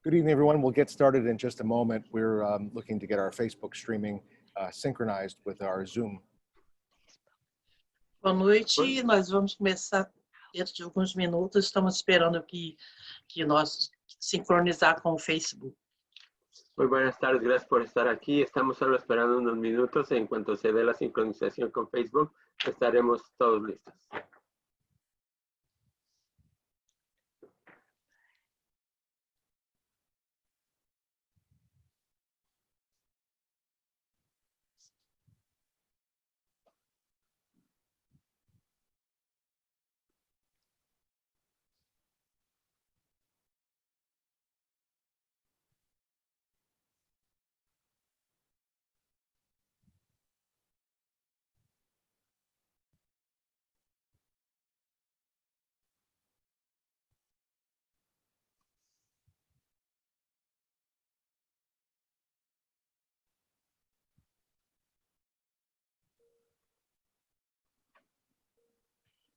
Good evening, everyone. We'll get started in just a moment. We're looking to get our Facebook streaming synchronized with our Zoom. Boa noite, nós vamos começar dentro de alguns minutos. Estamos esperando que nós sincronizar com o Facebook. Muy buenas tardes, gracias por estar aquí. Estamos solo esperando unos minutos. En cuanto se dé la sincronización con Facebook, estaremos todos listos.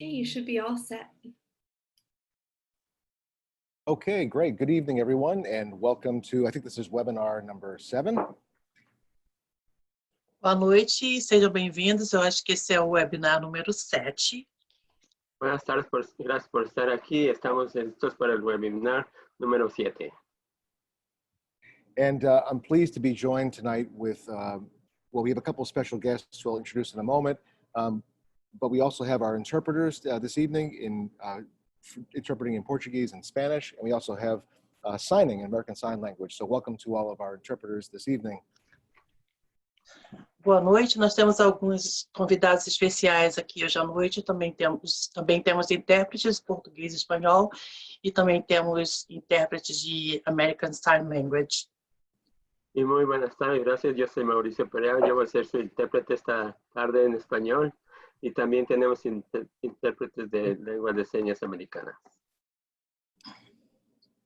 Okay, you should be all set. Okay, great. Good evening, everyone, and welcome to, I think this is webinar number 7. Boa noite, sejam bem-vindos. Eu acho que esse é o webinar número 7. Buenas tardes, gracias por estar aquí. Estamos listos para el webinar número 7. And I'm pleased to be joined tonight with, well, we have a couple of special guests who I'll introduce in a moment, but we also have our interpreters this evening in interpreting in Portuguese and Spanish, and we also have signing in American Sign Language. So welcome to all of our interpreters this evening. Boa noite, nós temos alguns convidados especiais aqui hoje à noite. Também temos intérpretes de português e espanhol e também temos intérpretes de American Sign Language. Y muy buenas tardes, gracias. Yo soy Mauricio Perea, yo voy a ser su intérprete esta tarde en español y también tenemos intérpretes de lengua de señas americanas.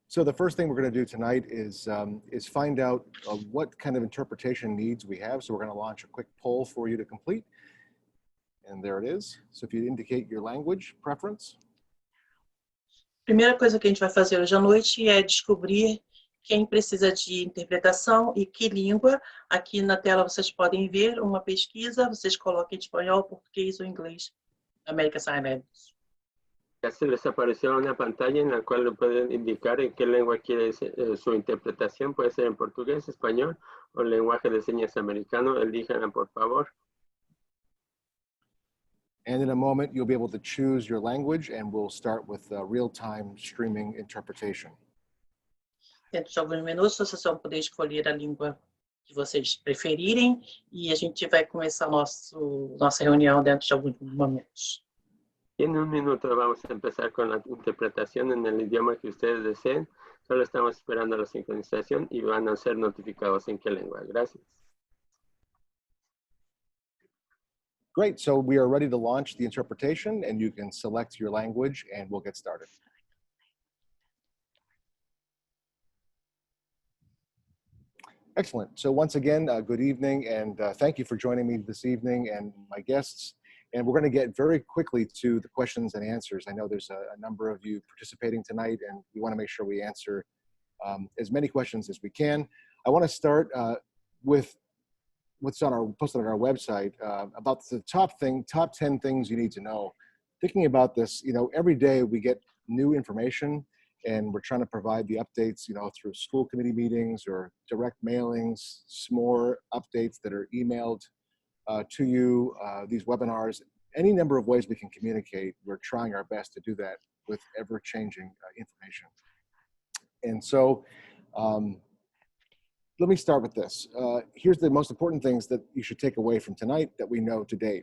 So the first thing we're going to do tonight is find out what kind of interpretation needs we have. So we're going to launch a quick poll for you to complete. And there it is. So if you indicate your language preference. Primeira coisa que a gente vai fazer hoje à noite é descobrir quem precisa de interpretação e que língua. Aqui na tela vocês podem ver uma pesquisa. Vocês coloquem espanhol, português ou inglês. American Sign Language. Ya se les apareció una pantalla en la cual pueden indicar en qué lengua quiere su interpretación. Puede ser en portugués, español o lenguaje de señas americano. Elíjanla, por favor. And in a moment, you'll be able to choose your language, and we'll start with real-time streaming interpretation. Dentro de alguns minutos, vocês vão poder escolher a língua que vocês preferirem e a gente vai começar nossa reunião dentro de alguns momentos. Y en un minuto vamos a empezar con la interpretación en el idioma que ustedes deseen. Solo estamos esperando la sincronización y van a ser notificados en qué lengua. Gracias. Great, so we are ready to launch the interpretation, and you can select your language and we'll get started. Excellent. So once again, good evening, and thank you for joining me this evening and my guests. And we're going to get very quickly to the questions and answers. I know there's a number of you participating tonight, and we want to make sure we answer as many questions as we can. I want to start with what's posted on our website about the top 10 things you need to know. Thinking about this, every day we get new information, and we're trying to provide the updates, through school committee meetings or direct mailings, SMORE updates that are emailed to you, these webinars, any number of ways we can communicate. We're trying our best to do that with ever-changing information. And so let me start with this. Here's the most important things that you should take away from tonight that we know to date.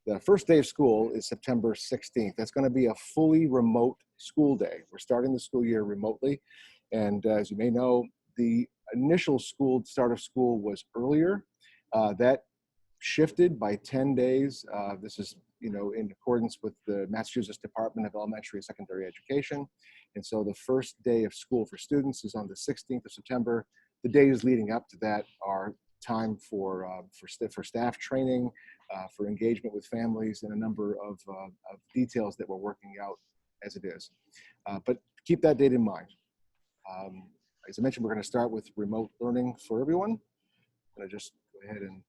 The first day of school is September 16th. That's going to be a fully remote school day. We're starting the school year remotely. And as you may know, the initial start of school was earlier. That shifted by 10 days. This is, in accordance with the Massachusetts Department of Elementary and Secondary Education. And so the first day of school for students is on the 16th of September. The days leading up to that are time for staff training, for engagement with families, and a number of details that we're working out as it is. But keep that date in mind. as I mentioned, we're going to start with remote learning for everyone. I'm going to just go ahead and,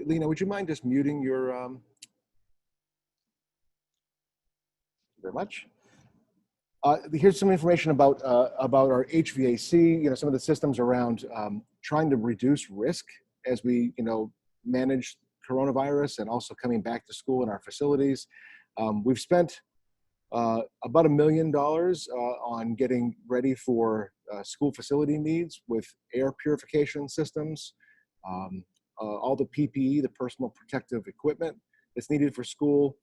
Lena, would you mind just muting your, thank you very much. Here's some information about our HVAC, some of the systems around trying to reduce risk as we, manage coronavirus and also coming back to school in our facilities. We've spent about $1 million on getting ready for school facility needs with air purification systems, all the PPE, the personal protective equipment that's needed for school,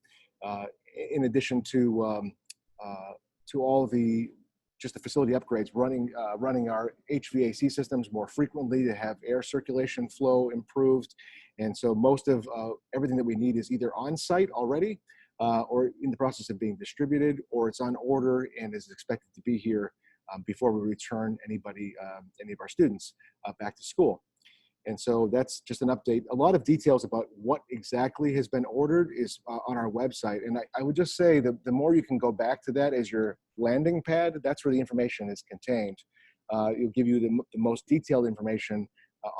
in addition to all the facility upgrades, running our HVAC systems more frequently to have air circulation flow improved. And so most of everything that we need is either on site already or in the process of being distributed, or it's on order and is expected to be here before we return any of our students back to school. And so that's just an update. A lot of details about what exactly has been ordered is on our website. And I would just say that the more you can go back to that as your landing pad, that's where the information is contained. It'll give you the most detailed information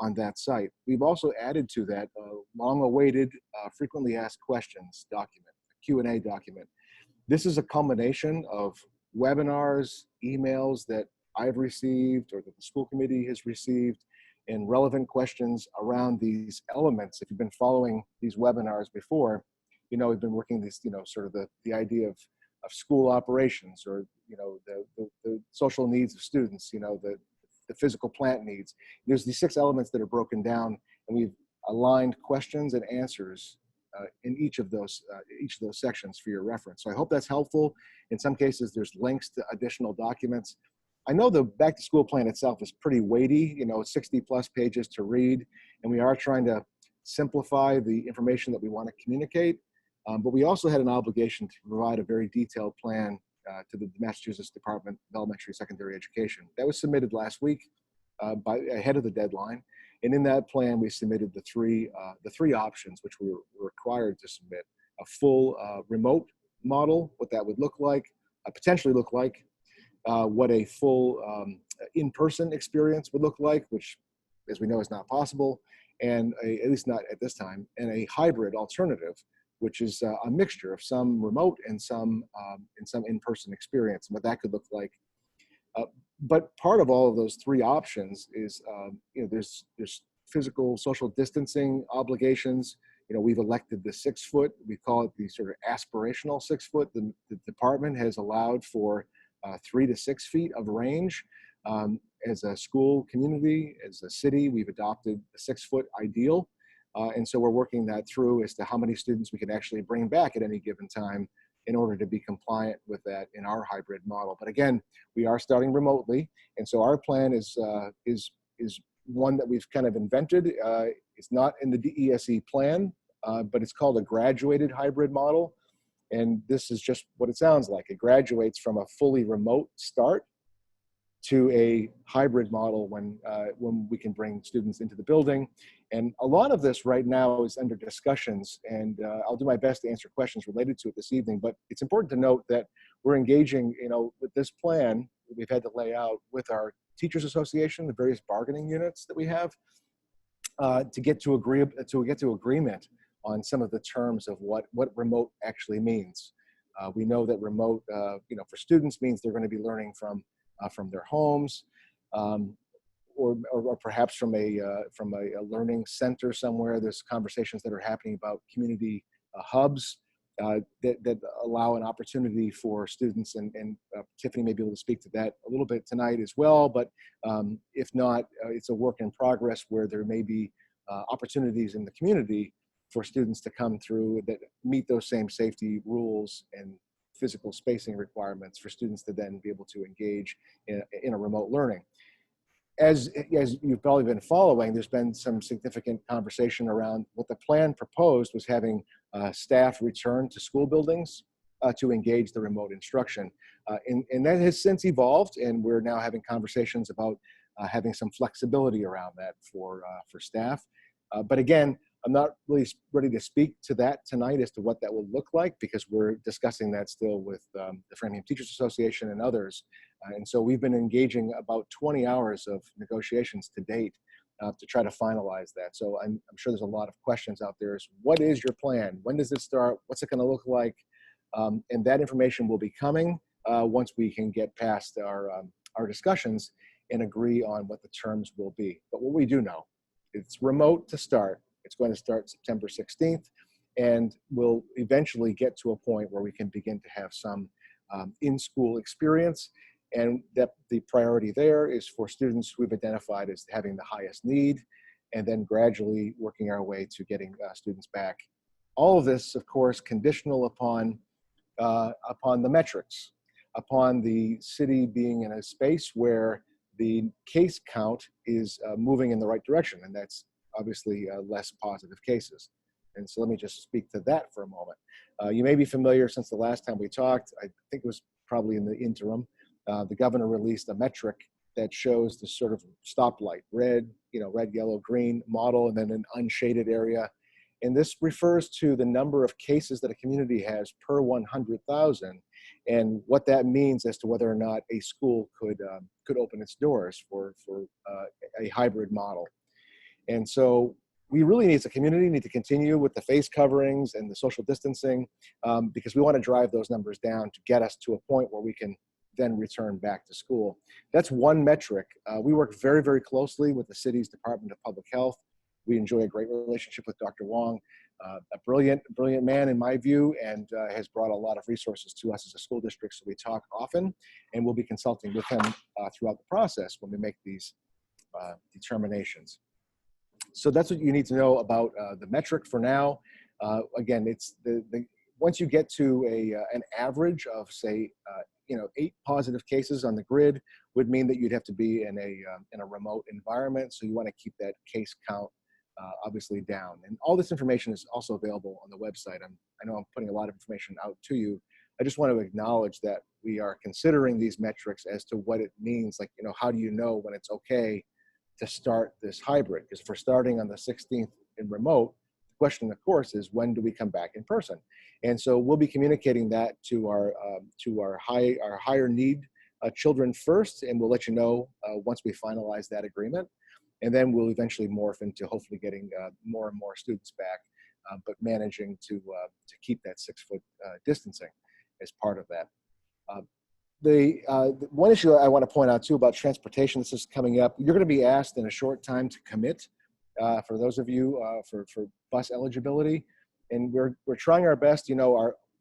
on that site. We've also added to that long-awaited frequently asked questions document, Q&A document. This is a combination of webinars, emails that I've received or that the school committee has received, and relevant questions around these elements. If you've been following these webinars before, we've been working this, sort of the idea of school operations, or, the social needs of students, the physical plant needs. There's these 6 elements that are broken down, and we've aligned questions and answers in each of those sections for your reference. So I hope that's helpful. In some cases, there's links to additional documents. I know the back to school plan itself is pretty weighty, 60 plus pages to read, and we are trying to simplify the information that we want to communicate. But we also had an obligation to provide a very detailed plan to the Massachusetts Department of Elementary and Secondary Education. That was submitted last week ahead of the deadline. And in that plan, we submitted the three options, which we were required to submit: a full remote model, what that would look like, potentially look like, what a full in-person experience would look like, which, as we know, is not possible, and at least not at this time, and a hybrid alternative, which is a mixture of some remote and some in-person experience, and what that could look like. But part of all of those 3 options is, there's physical social distancing obligations. We've elected the 6 foot. We call it the sort of aspirational 6 foot. The department has allowed for 3 to 6 feet of range. As a school community, as a city, we've adopted the 6 foot ideal. And so we're working that through as to how many students we can actually bring back at any given time in order to be compliant with that in our hybrid model. But again, we are starting remotely. And so our plan is one that we've kind of invented. It's not in the DESE plan, but it's called a graduated hybrid model. And this is just what it sounds like. It graduates from a fully remote start to a hybrid model when we can bring students into the building. And a lot of this right now is under discussions, and I'll do my best to answer questions related to it this evening. But it's important to note that we're engaging, with this plan that we've had to lay out with our Teachers Association, the various bargaining units that we have, to get to agreement on some of the terms of what remote actually means. We know that remote, for students means they're going to be learning from their homes, or perhaps from a learning center somewhere. There's conversations that are happening about community hubs that allow an opportunity for students, and Tiffany may be able to speak to that a little bit tonight as well. But if not, it's a work in progress where there may be opportunities in the community for students to come through that meet those same safety rules and physical spacing requirements for students to then be able to engage in a remote learning. As you've probably been following, there's been some significant conversation around what the plan proposed was having staff return to school buildings to engage the remote instruction. And that has since evolved, and we're now having conversations about having some flexibility around that for staff. But again, I'm not really ready to speak to that tonight as to what that will look like, because we're discussing that still with the Framingham Teachers Association and others. And so we've been engaging about 20 hours of negotiations to date to try to finalize that. So I'm sure there's a lot of questions out there. Is what is your plan? When does it start? What's it going to look like? And that information will be coming once we can get past our discussions and agree on what the terms will be. But what we do know, it's remote to start. It's going to start September 16th, and we'll eventually get to a point where we can begin to have some in-school experience. And that the priority there is for students we've identified as having the highest need, and then gradually working our way to getting students back. All of this, of course, conditional upon the metrics, upon the city being in a space where the case count is moving in the right direction, and that's obviously less positive cases. And so let me just speak to that for a moment. You may be familiar, since the last time we talked, I think it was probably in the interim, the governor released a metric that shows the sort of stoplight, red, red, yellow, green model, and then an unshaded area. And this refers to the number of cases that a community has per 100,000, and what that means as to whether or not a school could open its doors for a hybrid model. And so we really, as a community, need to continue with the face coverings and the social distancing because we want to drive those numbers down to get us to a point where we can then return back to school. That's one metric. We work very, very closely with the city's Department of Public Health. We enjoy a great relationship with Dr. Wong, a brilliant man in my view, and has brought a lot of resources to us as a school district. So we talk often, and we'll be consulting with him throughout the process when we make these determinations. So that's what you need to know about the metric for now. Again, it's once you get to an average of, say, 8 positive cases on the grid would mean that you'd have to be in a remote environment. So you want to keep that case count obviously down. And all this information is also available on the website. I know I'm putting a lot of information out to you. I just want to acknowledge that we are considering these metrics as to what it means. Like, how do you know when it's okay to start this hybrid? Because if we're starting on the 16th in remote, the question, of course, is when do we come back in person? And so we'll be communicating that to our higher need children first, and we'll let you know once we finalize that agreement. And then we'll eventually morph into hopefully getting more and more students back, but managing to keep that 6-foot distancing as part of that. The one issue I want to point out too about transportation, this is coming up. You're going to be asked in a short time to commit for those of you for bus eligibility, and we're trying our best.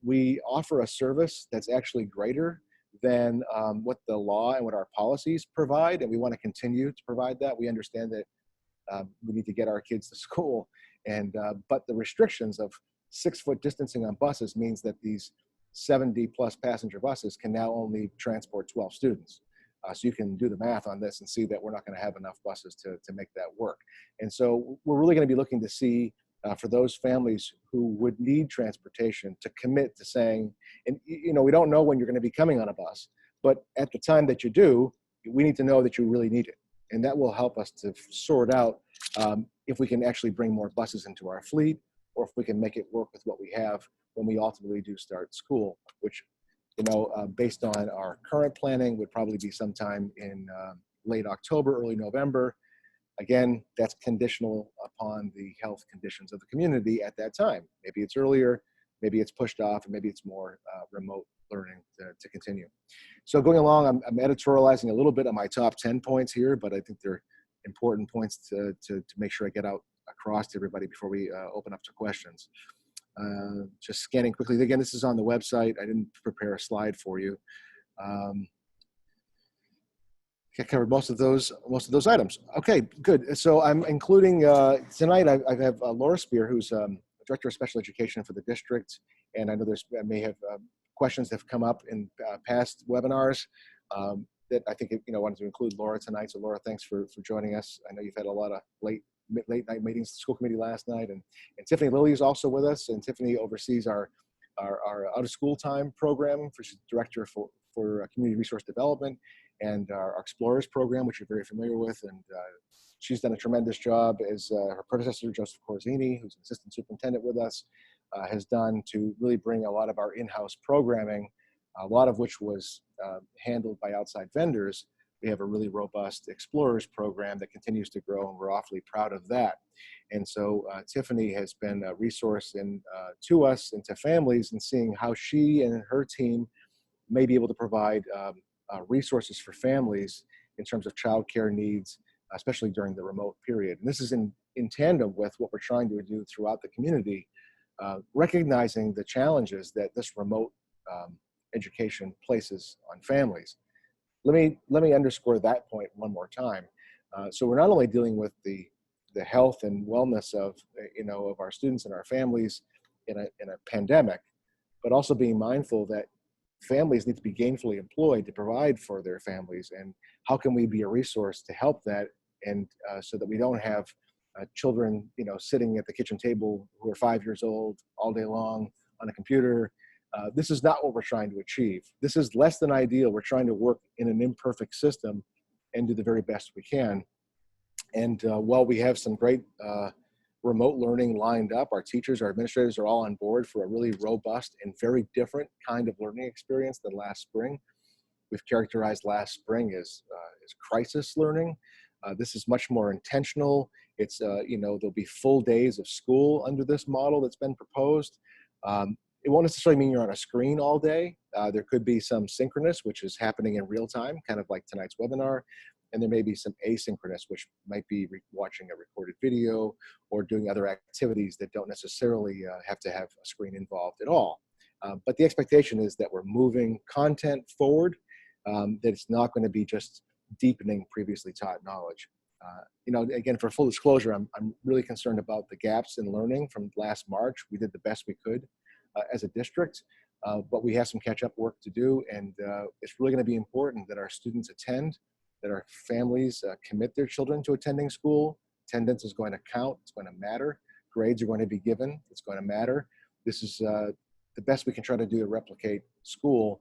We offer a service that's actually greater than what the law and what our policies provide, and we want to continue to provide that. We understand that we need to get our kids to school, and but the restrictions of 6-foot distancing on buses means that these 70-plus passenger buses can now only transport 12 students. So you can do the math on this and see that we're not going to have enough buses to make that work. And so we're really going to be looking to see for those families who would need transportation to commit to saying, and we don't know when you're going to be coming on a bus, but at the time that you do, we need to know that you really need it. And that will help us to sort out if we can actually bring more buses into our fleet, or if we can make it work with what we have when we ultimately do start school, which, based on our current planning, would probably be sometime in late October, early November. Again, that's conditional upon the health conditions of the community at that time. Maybe it's earlier, maybe it's pushed off, and maybe it's more remote learning to continue. So going along, I'm editorializing a little bit on my top 10 points here, but I think they're important points to make sure I get out across to everybody before we open up to questions. Just scanning quickly. Again, this is on the website. I didn't prepare a slide for you. I covered most of those items. Okay, good. So I'm including tonight. I have Laura Spear, who's Director of Special Education for the district, and I know I may have questions that have come up in past webinars that I think wanted to include Laura tonight. So Laura, thanks for joining us. I know you've had a lot of late night meetings with the school committee last night, and Tiffany Lilly is also with us, and Tiffany oversees our out of school time program. She's Director for Community Resource Development and our Explorers program, which you're very familiar with, and she's done a tremendous job as her predecessor, Joseph Corzini, who's an assistant superintendent with us, has done to really bring a lot of our in-house programming a lot of which was handled by outside vendors. We have a really robust Explorers program that continues to grow, and we're awfully proud of that. And so Tiffany has been a resource to us and to families in seeing how she and her team may be able to provide resources for families in terms of childcare needs, especially during the remote period. And this is in tandem with what we're trying to do throughout the community, recognizing the challenges that this remote education places on families. Let me underscore that point one more time. So we're not only dealing with the health and wellness of of our students and our families in a pandemic, but also being mindful that families need to be gainfully employed to provide for their families, and how can we be a resource to help that, and so that we don't have children sitting at the kitchen table who are 5 years old all day long on a computer. This is not what we're trying to achieve. This is less than ideal. We're trying to work in an imperfect system and do the very best we can. And while we have some great remote learning lined up, our teachers, our administrators are all on board for a really robust and very different kind of learning experience than last spring. We've characterized last spring as crisis learning. This is much more intentional. It's, there'll be full days of school under this model that's been proposed. It won't necessarily mean you're on a screen all day. There could be some synchronous, which is happening in real time, kind of like tonight's webinar. And there may be some asynchronous, which might be watching a recorded video or doing other activities that don't necessarily have to have a screen involved at all. But the expectation is that we're moving content forward, that it's not going to be just deepening previously taught knowledge. Again, for full disclosure, I'm really concerned about the gaps in learning from last March. We did the best we could as a district, but we have some catch-up work to do, and it's really going to be important that our students attend, that our families commit their children to attending school. Attendance is going to count. It's going to matter. Grades are going to be given. It's going to matter. This is the best we can try to do to replicate school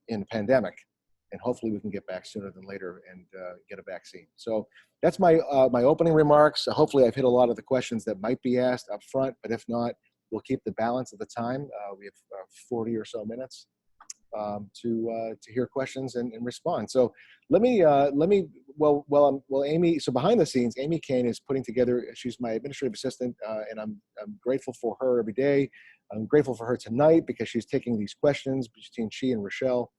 in a pandemic. And hopefully we can get back sooner than later and get a vaccine. So that's my opening remarks. Hopefully I've hit a lot of the questions that might be asked up front, but if not, we'll keep the balance of the time. We have 40 or so minutes to hear questions and respond. So Amy, so behind the scenes, Amy Kane is putting together, she's my administrative assistant, and I'm grateful for her every day. I'm grateful for her tonight because she's taking these questions between she and Rochelle,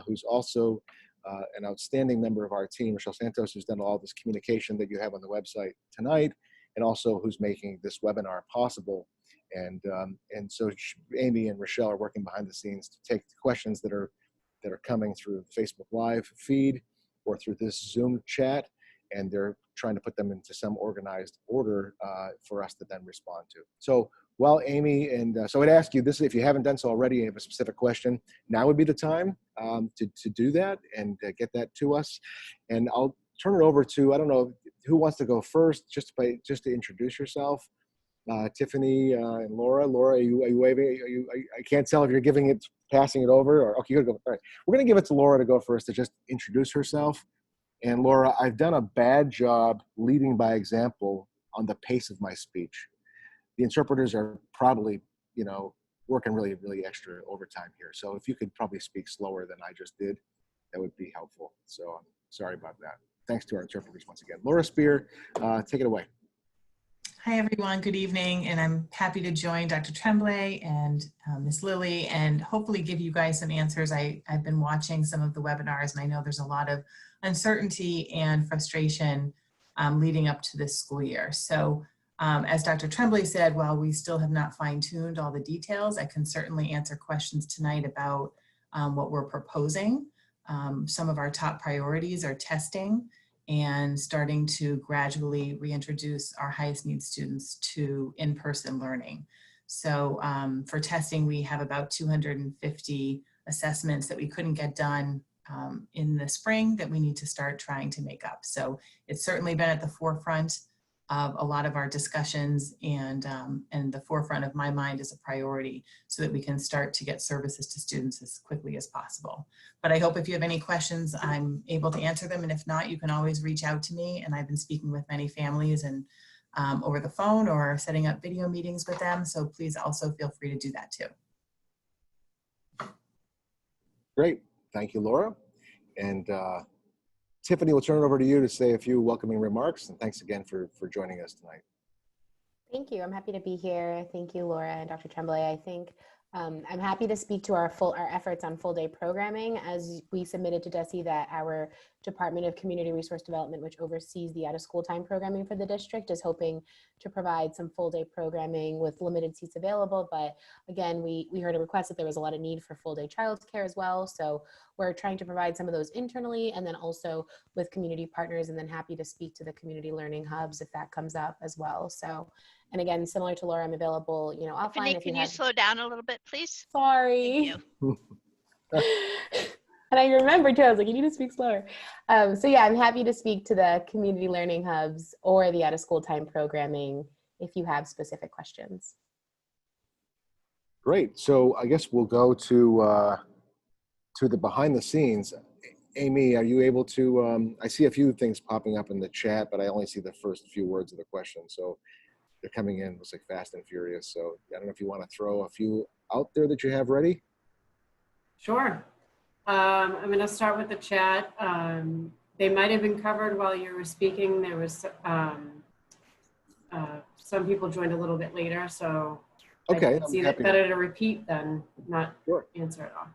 who's also an outstanding member of our team, Rochelle Santos, who's done all this communication that you have on the website tonight, and also who's making this webinar possible. And so Amy and Rochelle are working behind the scenes to take the questions that are coming through the Facebook Live feed or through this Zoom chat, and they're trying to put them into some organized order for us to then respond to. So while Amy, so I'd ask you this, if you haven't done so already and you have a specific question, now would be the time to do that and get that to us. And I'll turn it over to, I don't know who wants to go first, just to introduce yourself. Tiffany and Laura. Laura, are you waving? I can't tell if you're passing it over, or okay, you're gonna go. All right, we're gonna give it to Laura to go first to just introduce herself. And Laura, I've done a bad job leading by example on the pace of my speech. The interpreters are probably, working really, really extra overtime here. So if you could probably speak slower than I just did, that would be helpful. So I'm sorry about that. Thanks to our interpreters once again. Laura Spear, take it away. Hi, everyone. Good evening. And I'm happy to join Dr. Tremblay and Ms. Lilly and hopefully give you guys some answers. I've been watching some of the webinars, and I know there's a lot of uncertainty and frustration leading up to this school year. So as Dr. Tremblay said, while we still have not fine-tuned all the details, I can certainly answer questions tonight about what we're proposing. Some of our top priorities are testing and starting to gradually reintroduce our highest need students to in-person learning. So for testing, we have about 250 assessments that we couldn't get done in the spring that we need to start trying to make up. So it's certainly been at the forefront of a lot of our discussions and the forefront of my mind as a priority so that we can start to get services to students as quickly as possible. But I hope if you have any questions, I'm able to answer them. And if not, you can always reach out to me. And I've been speaking with many families and over the phone or setting up video meetings with them. So please also feel free to do that too. Great. Thank you, Laura. And Tiffany, we'll turn it over to you to say a few welcoming remarks. And thanks again for joining us tonight. Thank you. I'm happy to be here. Thank you, Laura and Dr. Tremblay. I think I'm happy to speak to our efforts on full day programming. As we submitted to DESE that our Department of Community Resource Development, which oversees the out of school time programming for the district, is hoping to provide some full day programming with limited seats available. But again, we heard a request that there was a lot of need for full day childcare as well. So we're trying to provide some of those internally and then also with community partners, and then happy to speak to the community learning hubs if that comes up as well. So, and again, similar to Laura, I'm available, you know, offline. Tiffany, if you can you slow down a little bit, please? Sorry. Thank you. And I remember too, I was like, you need to speak slower. So yeah, I'm happy to speak to the community learning hubs or the out of school time programming if you have specific questions. Great. So I guess we'll go to the behind the scenes. Amy, are you able to, I see a few things popping up in the chat, but I only see the first few words of the question. So they're coming in, looks like fast and furious. So I don't know if you want to throw a few out there that you have ready. Sure. I'm going to start with the chat. They might have been covered while you were speaking. There was some people joined a little bit later, so okay, I see that better to repeat than not answer it all.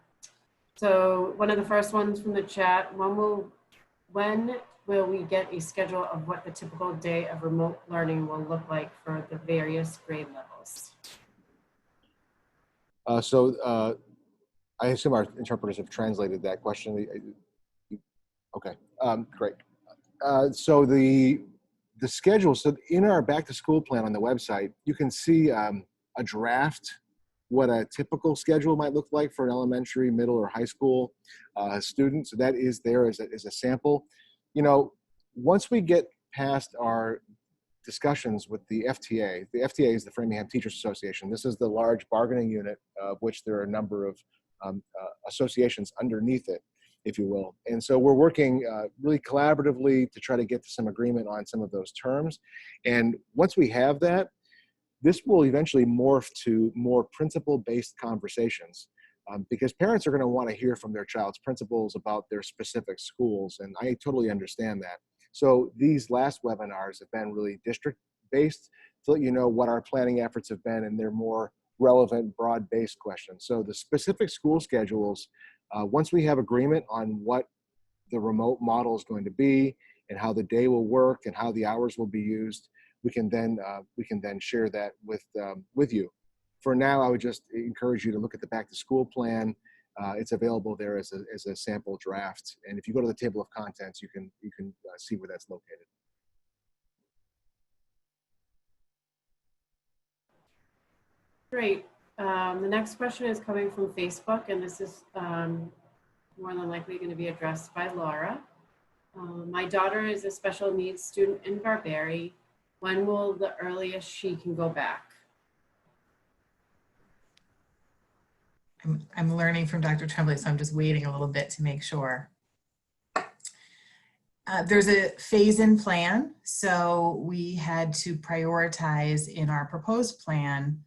So one of the first ones from the chat: when will we get a schedule of what the typical day of remote learning will look like for the various grade levels? I assume our interpreters have translated that question. Okay, great. So the schedule, so in our back to school plan on the website, you can see a draft, what a typical schedule might look like for an elementary, middle, or high school student. So that is there as a sample. You know, once we get past our discussions with the FTA is the Framingham Teachers Association. This is the large bargaining unit of which there are a number of associations underneath it, if you will. And so we're working really collaboratively to try to get to some agreement on some of those terms. And once we have that, this will eventually morph to more principal-based conversations because parents are going to want to hear from their child's principals about their specific schools, and I totally understand that. So these last webinars have been really district-based to let you know what our planning efforts have been, and they're more relevant, broad-based questions. So the specific school schedules, once we have agreement on what the remote model is going to be and how the day will work and how the hours will be used, we can then share that with you. For now, I would just encourage you to look at the back to school plan. It's available there as a sample draft, and if you go to the table of contents, you can see where that's located. Great. The next question is coming from Facebook, and this is more than likely going to be addressed by Laura. My daughter is a special needs student in Barberry. When will the earliest she can go back? I'm learning from Dr. Tremblay, so I'm just waiting a little bit to make sure. There's a phase-in plan, so we had to prioritize in our proposed plan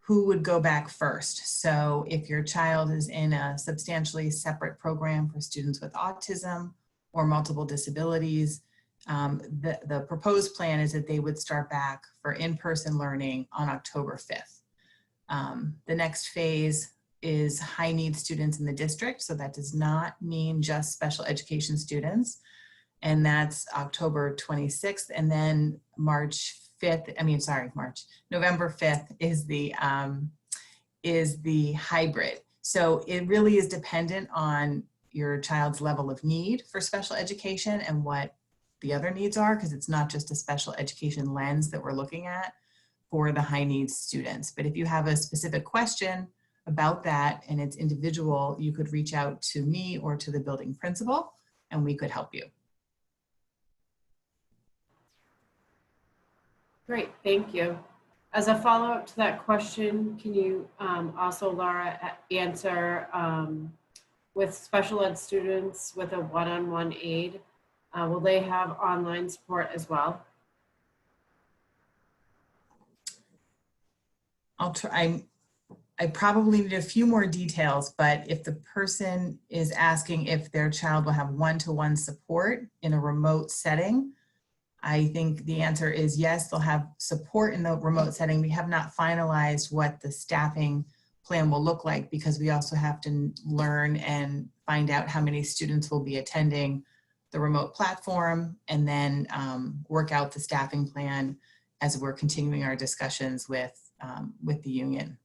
who would go back first. So if your child is in a substantially separate program for students with autism or multiple disabilities, the proposed plan is that they would start back for in-person learning on October 5th. The next phase is high need students in the district. So that does not mean just special education students. And that's October 26th. And then November 5th is the hybrid. So it really is dependent on your child's level of need for special education and what the other needs are, because it's not just a special education lens that we're looking at for the high needs students. But if you have a specific question about that and it's individual, you could reach out to me or to the building principal and we could help you. Great, thank you. As a follow-up to that question, can you also, Laura, answer with special ed students with a one-on-one aid, will they have online support as well? I'll try. I probably need a few more details, but if the person is asking if their child will have one-to-one support in a remote setting, I think the answer is yes, they'll have support in the remote setting. We have not finalized what the staffing plan will look like because we also have to learn and find out how many students will be attending the remote platform and then work out the staffing plan as we're continuing our discussions with the union.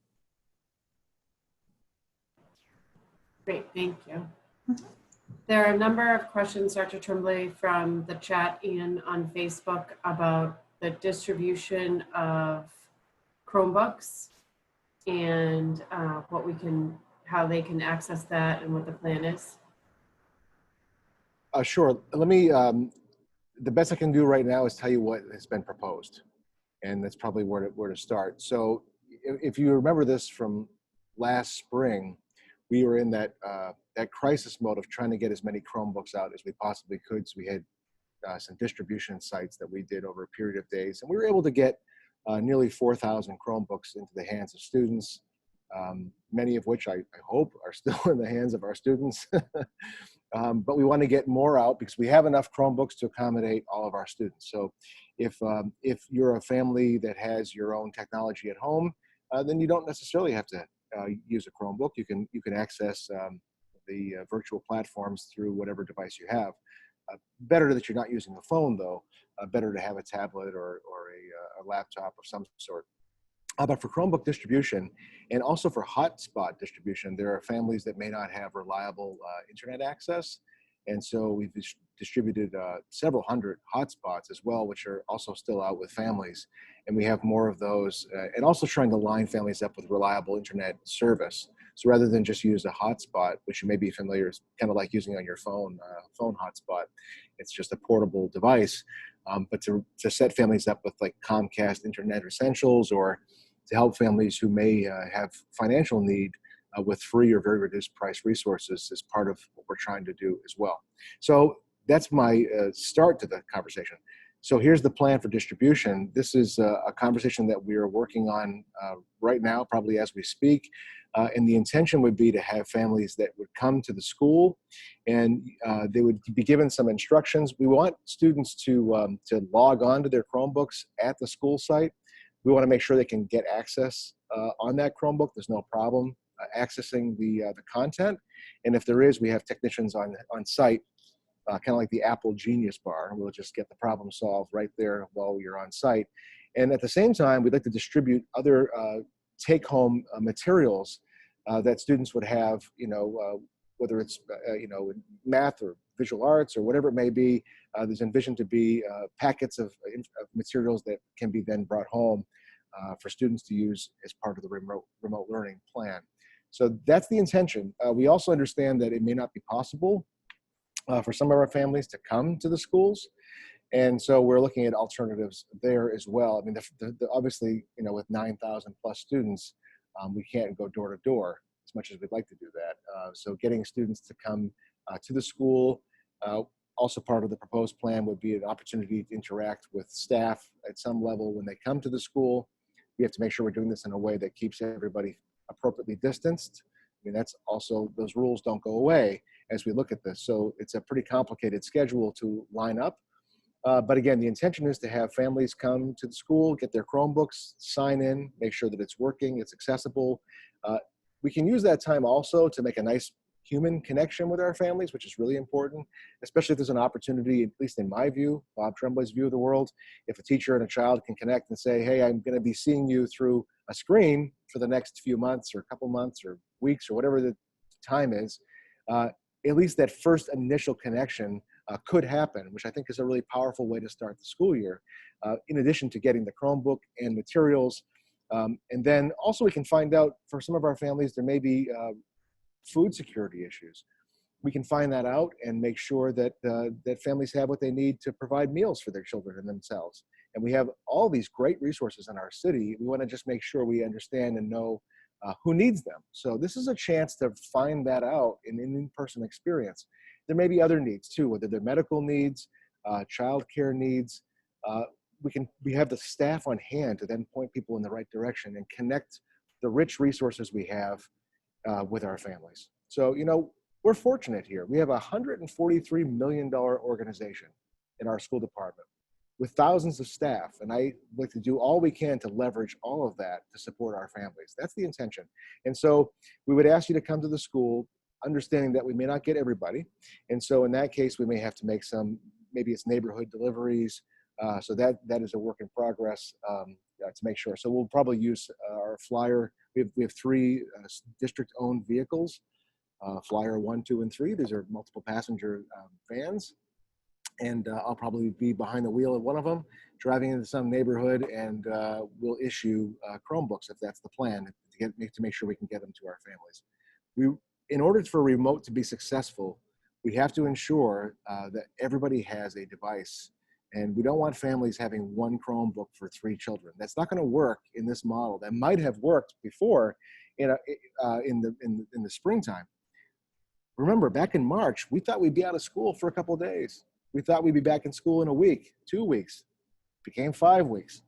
Great, thank you. There are a number of questions, Dr. Tremblay, from the chat and on Facebook about the distribution of Chromebooks and how they can access that and what the plan is. Sure. Let me, the best I can do right now is tell you what has been proposed. And that's probably where to start. So if you remember this from last spring, we were in that crisis mode of trying to get as many Chromebooks out as we possibly could. So we had some distribution sites that we did over a period of days. And we were able to get nearly 4,000 Chromebooks into the hands of students, many of which I hope are still in the hands of our students. But we want to get more out because we have enough Chromebooks to accommodate all of our students. So if you're a family that has your own technology at home, then you don't necessarily have to use a Chromebook. You can access the virtual platforms through whatever device you have. Better that you're not using the phone, though. Better to have a tablet or a laptop of some sort. But for Chromebook distribution and also for hotspot distribution, there are families that may not have reliable internet access. And so we've distributed several hundred hotspots as well, which are also still out with families. And we have more of those and also trying to line families up with reliable internet service. So rather than just use a hotspot, which you may be familiar, it's kind of like using on your phone hotspot. It's just a portable device. But to set families up with like Comcast Internet Essentials, or to help families who may have financial need with free or very reduced price resources is part of what we're trying to do as well. So that's my start to the conversation. So here's the plan for distribution. This is a conversation that we are working on right now, probably as we speak. And the intention would be to have families that would come to the school and they would be given some instructions. We want students to log on to their Chromebooks at the school site. We want to make sure they can get access on that Chromebook. There's no problem accessing the content. And if there is, we have technicians on site, kind of like the Apple Genius Bar. We'll just get the problem solved right there while you're on site. And at the same time, we'd like to distribute other take-home materials that students would have, whether it's, math or visual arts or whatever it may be. There's envisioned to be packets of materials that can be then brought home for students to use as part of the remote learning plan. So that's the intention. We also understand that it may not be possible for some of our families to come to the schools. And so we're looking at alternatives there as well. I mean, obviously, with 9,000 plus students, we can't go door to door as much as we'd like to do that. So getting students to come to the school, also part of the proposed plan would be an opportunity to interact with staff at some level when they come to the school. We have to make sure we're doing this in a way that keeps everybody appropriately distanced. I mean, that's also, those rules don't go away as we look at this. So it's a pretty complicated schedule to line up. But again, the intention is to have families come to the school, get their Chromebooks, sign in, make sure that it's working, it's accessible. We can use that time also to make a nice human connection with our families, which is really important, especially if there's an opportunity, at least in my view, Bob Tremblay's view of the world, if a teacher and a child can connect and say, hey, I'm going to be seeing you through a screen for the next few months or a couple months or weeks or whatever the time is, at least that first initial connection could happen, which I think is a really powerful way to start the school year, in addition to getting the Chromebook and materials. And then also we can find out for some of our families, there may be food security issues. We can find that out and make sure that that families have what they need to provide meals for their children and themselves. And we have all these great resources in our city. We want to just make sure we understand and know who needs them. So this is a chance to find that out in an in-person experience. There may be other needs too, whether they're medical needs, childcare needs. We have the staff on hand to then point people in the right direction and connect the rich resources we have with our families. So, you know, we're fortunate here. We have a $143 million organization in our school department with thousands of staff. And I like to do all we can to leverage all of that to support our families. That's the intention. And so we would ask you to come to the school, understanding that we may not get everybody. And so in that case, we may have to make some, maybe it's neighborhood deliveries. So that is a work in progress to make sure. So we'll probably use our flyer. We have 3 district-owned vehicles, Flyer 1, 2, and 3. These are multiple passenger vans. And I'll probably be behind the wheel of one of them, driving into some neighborhood, and we'll issue Chromebooks if that's the plan, to make sure we can get them to our families. In order for remote to be successful, we have to ensure that everybody has a device, and we don't want families having 1 Chromebook for 3 children. That's not going to work in this model. That might have worked before in the springtime. Remember, back in March, we thought we'd be out of school for a couple of days. We thought we'd be back in school in a week, 2 weeks, became 5 weeks,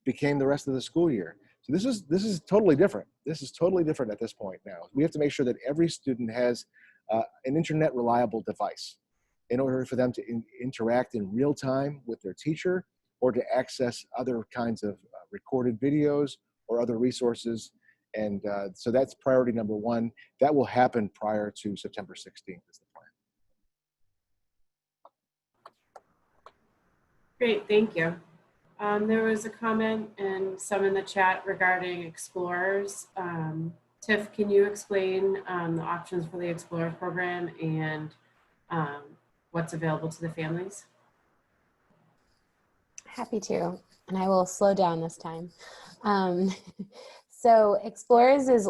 became the rest of the school year. So this is totally different. This is totally different at this point now. We have to make sure that every student has an internet reliable device in order for them to interact in real time with their teacher, or to access other kinds of recorded videos or other resources. And so that's priority number 1. That will happen prior to September 16th is the plan. Great, thank you. There was a comment and some in the chat regarding Explorers. Tiff, can you explain the options for the Explorers program and what's available to the families? Happy to, and I will slow down this time. So Explorers is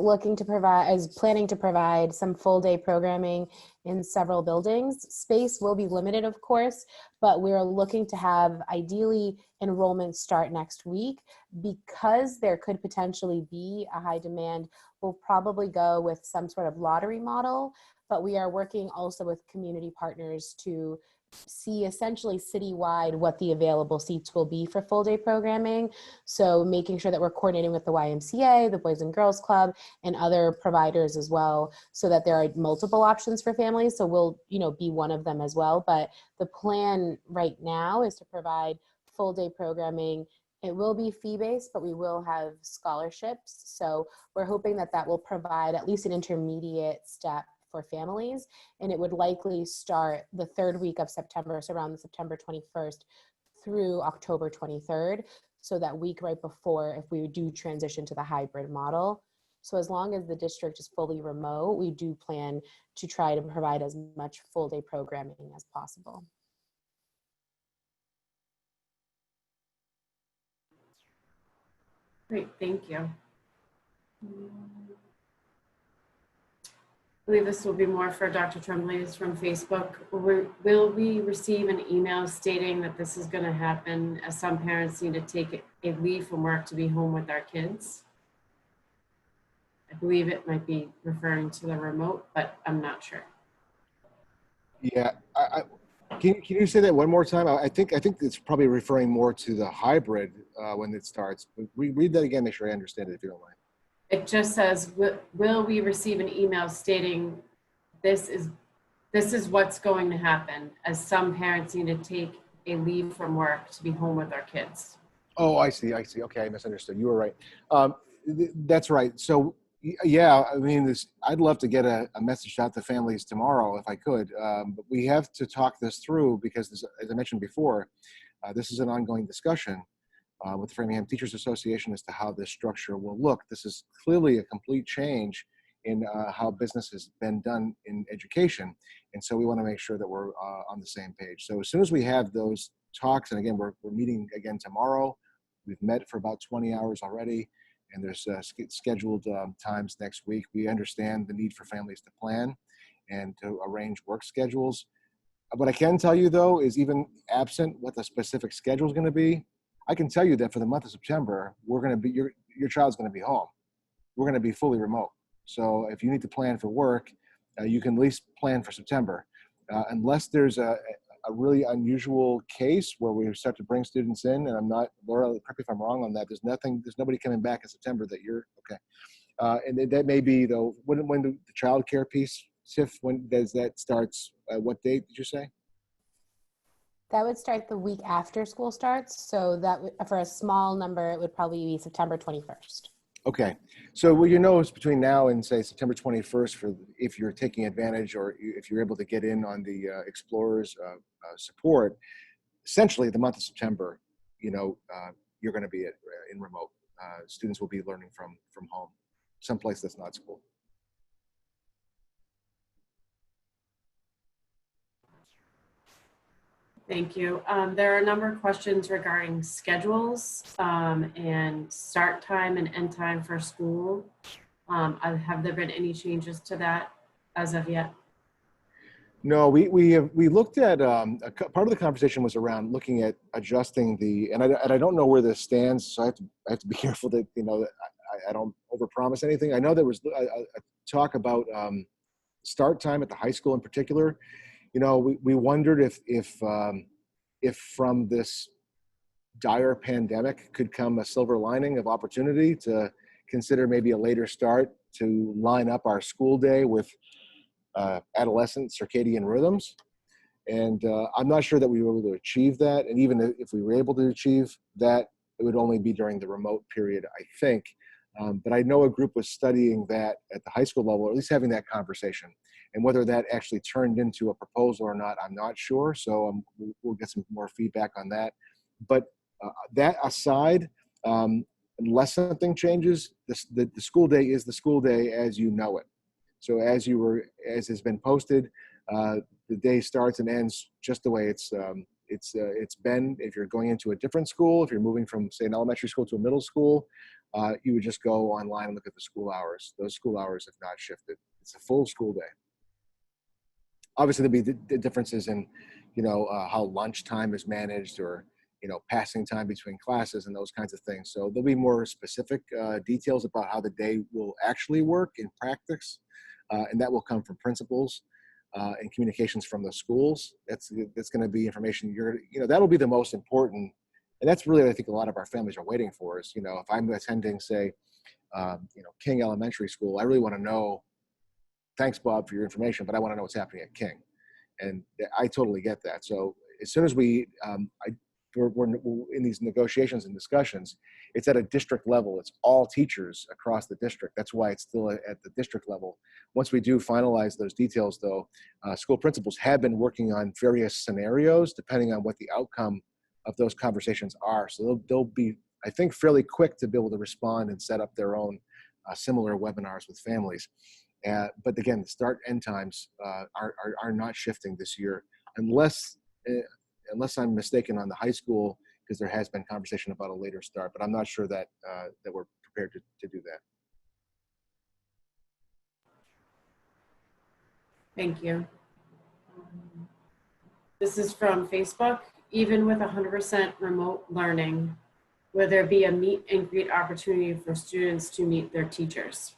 planning to provide some full day programming in several buildings. Space will be limited, of course, but we're looking to have ideally enrollment start next week. Because there could potentially be a high demand, we'll probably go with some sort of lottery model, but we are working also with community partners to see essentially citywide what the available seats will be for full day programming. So making sure that we're coordinating with the YMCA, the Boys and Girls Club, and other providers as well, so that there are multiple options for families. So we'll, be one of them as well. But the plan right now is to provide full day programming. It will be fee-based, but we will have scholarships. So we're hoping that that will provide at least an intermediate step for families, and it would likely start the 3rd week of September, so around the September 21st through October 23rd, so that week right before, if we do transition to the hybrid model. So as long as the district is fully remote, we do plan to try to provide as much full day programming as possible. Great, thank you. I believe this will be more for Dr. Tremblay from Facebook. Will we receive an email stating that this is going to happen, as some parents need to take a leave from work to be home with our kids? I believe it might be referring to the remote, but I'm not sure. Yeah, can you say that one more time? I think it's probably referring more to the hybrid when it starts. Read that again, make sure I understand it, if you don't mind. It just says, will we receive an email stating this is what's going to happen, as some parents need to take a leave from work to be home with our kids? Oh, I see. Okay, I misunderstood. You were right. That's right. So yeah, I mean, I'd love to get a message out to families tomorrow if I could, but we have to talk this through because, as I mentioned before, this is an ongoing discussion with the Framingham Teachers Association as to how this structure will look. This is clearly a complete change in how business has been done in education. And so we want to make sure that we're on the same page. So as soon as we have those talks, and again, we're meeting again tomorrow. We've met for about 20 hours already, and there's scheduled times next week. We understand the need for families to plan and to arrange work schedules. What I can tell you, though, is even absent what the specific schedule is going to be, I can tell you that for the month of September, we're going to be your child's going to be home. We're going to be fully remote. So if you need to plan for work, you can at least plan for September, unless there's a really unusual case where we start to bring students in. And I'm not, Laura, correct me if I'm wrong on that. There's nobody coming back in September that you're okay. And that may be, though, when the child care piece, Tiff, when does that starts? What date did you say? That would start the week after school starts. So that for a small number, it would probably be September 21st. Okay. So what you know is between now and say September 21st, for if you're taking advantage or if you're able to get in on the Explorers support, essentially the month of September, you're going to be in remote. Students will be learning from home, someplace that's not school. Thank you. There are a number of questions regarding schedules and start time and end time for school. Have there been any changes to that as of yet? No, we looked at part of the conversation was around looking at adjusting and I don't know where this stands, so I have to be careful that that I don't overpromise anything. I know there was a talk about start time at the high school in particular. We wondered if from this dire pandemic could come a silver lining of opportunity to consider maybe a later start to line up our school day with adolescent circadian rhythms. And I'm not sure that we were able to achieve that. And even if we were able to achieve that, it would only be during the remote period, I think. But I know a group was studying that at the high school level, or at least having that conversation. And whether that actually turned into a proposal or not, I'm not sure. So we'll get some more feedback on that. But that aside, unless something changes, the school day is the school day as you know it. So as has been posted, the day starts and ends just the way it's been. If you're going into a different school, if you're moving from, say, an elementary school to a middle school, you would just go online and look at the school hours. Those school hours have not shifted. It's a full school day. Obviously, there'll be the differences in, how lunchtime is managed, or passing time between classes and those kinds of things. So there'll be more specific details about how the day will actually work in practice, and that will come from principals and communications from the schools. That's going to be information that'll be the most important, and that's really, I think, a lot of our families are waiting for is, if I'm attending, say, King Elementary School, I really want to know. Thanks, Bob, for your information, but I want to know what's happening at King, and I totally get that. So as soon as we're in these negotiations and discussions, it's at a district level. It's all teachers across the district. That's why it's still at the district level. Once we do finalize those details, though, school principals have been working on various scenarios depending on what the outcome of those conversations are. So they'll be, I think, fairly quick to be able to respond and set up their own similar webinars with families. But again, the start end times are not shifting this year, unless I'm mistaken on the high school, because there has been conversation about a later start. But I'm not sure that we're prepared to do that. Thank you. This is from Facebook. Even with 100% remote learning, will there be a meet and greet opportunity for students to meet their teachers?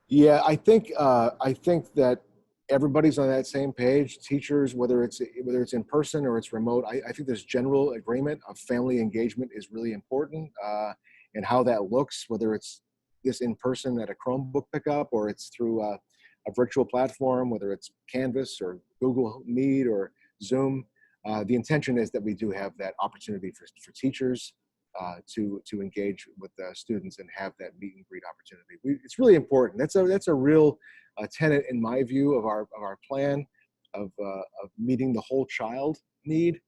Yeah, I think that everybody's on that same page. Teachers, whether it's in person or it's remote, I think there's general agreement of family engagement is really important, and how that looks, whether it's this in person at a Chromebook pickup or it's through a virtual platform, whether it's Canvas or Google Meet or Zoom. The intention is that we do have that opportunity for teachers to engage with students and have that meet and greet opportunity. It's really important. That's a real tenet, in my view, of our plan of meeting the whole child need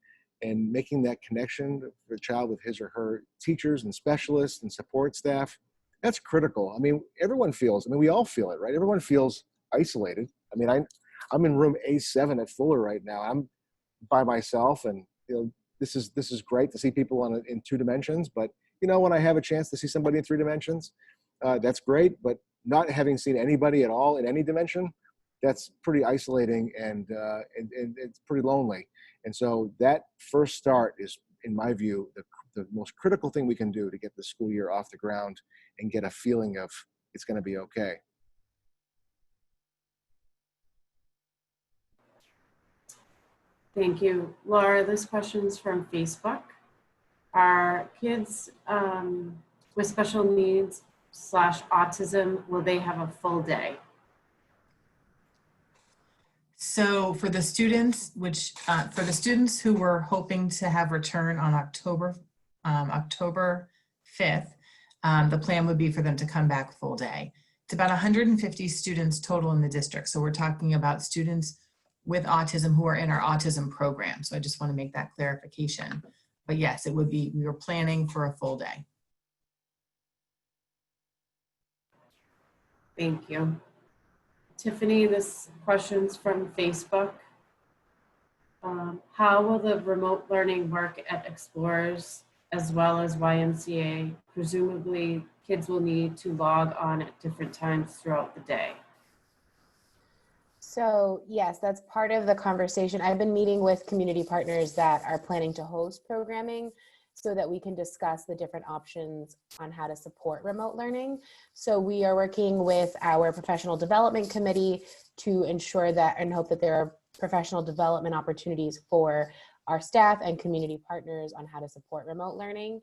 and making that connection for the child with his or her teachers and specialists and support staff. That's critical. I mean, we all feel it, right? Everyone feels isolated. I mean, I'm in room A7 at Fuller right now. I'm by myself, and this is great to see people in 2 dimensions, but when I have a chance to see somebody in 3 dimensions, that's great. But not having seen anybody at all in any dimension, that's pretty isolating and it's pretty lonely. And so that first start is, in my view, the most critical thing we can do to get the school year off the ground and get a feeling of it's going to be okay. Thank you. Laura, this question's from Facebook. Are kids with special needs slash autism, will they have a full day? So for the students, for the students who were hoping to have return on October 5th, the plan would be for them to come back full day. It's about 150 students total in the district. So we're talking about students with autism who are in our autism program. So I just want to make that clarification. But yes, it would be, we were planning for a full day. Thank you. Tiffany, this question's from Facebook. How will the remote learning work at Explorers as well as YMCA? Presumably, kids will need to log on at different times throughout the day. So yes, that's part of the conversation. I've been meeting with community partners that are planning to host programming so that we can discuss the different options on how to support remote learning. So we are working with our professional development committee to ensure that and hope that there are professional development opportunities for our staff and community partners on how to support remote learning.